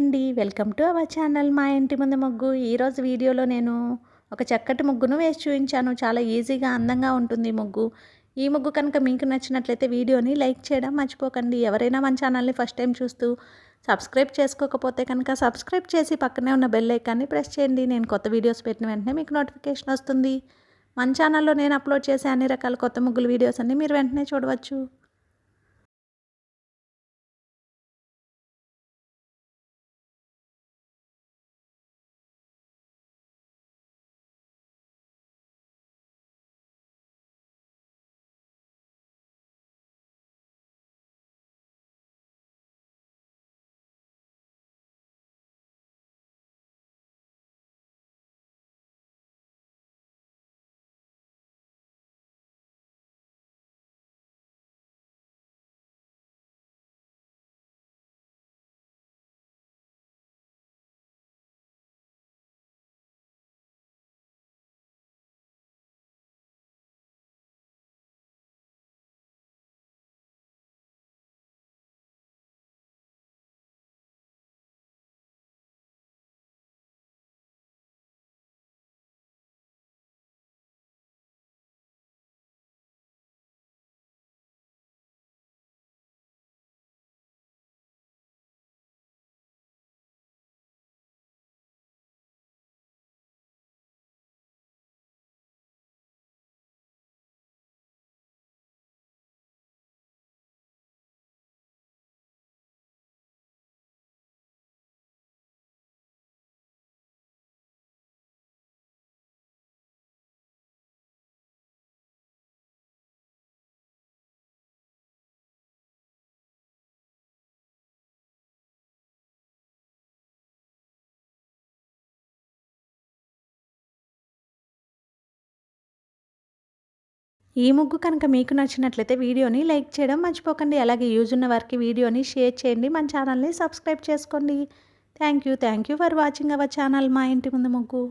అండి. Welcome to our channel మా ఇంటి ముందు ముగ్గు. ఈరోజు వీడియోలో నేను ఒక చక్కటి ముగ్గును వేసి చూపించాను. చాలా ఈజీగా అందంగా ఉంటుంది ఈ ముగ్గు. ఈ ముగ్గు కనుక మీకు నచ్చినట్లయితే వీడియోని లైక్ చేయడం మర్చిపోకండి. ఎవరైనా మన ఛానల్ని ఫస్ట్ టైం చూస్తూ సబ్స్క్రైబ్ చేసుకోకపోతే కనుక సబ్స్క్రైబ్ చేసి పక్కనే ఉన్న బెల్ ఐకాన్ని ప్రెస్ చేయండి. నేను కొత్త వీడియోస్ పెట్టిన వెంటనే మీకు నోటిఫికేషన్ వస్తుంది. మన ఛానల్లో నేను అప్లోడ్ చేసే అన్ని రకాల కొత్త ముగ్గుల వీడియోస్ అన్ని మీరు వెంటనే చూడవచ్చు. ఈ ముగ్గు కనుక మీకు నచ్చినట్లయితే వీడియోని లైక్ చేయడం మర్చిపోకండి. అలాగే యూజ్ ఉన్న వారికి వీడియోని షేర్ చేయండి. మన ఛానల్ని సబ్స్క్రైబ్ చేసుకోండి. Thank you for watching our channel మా ఇంటి ముందు ముగ్గు.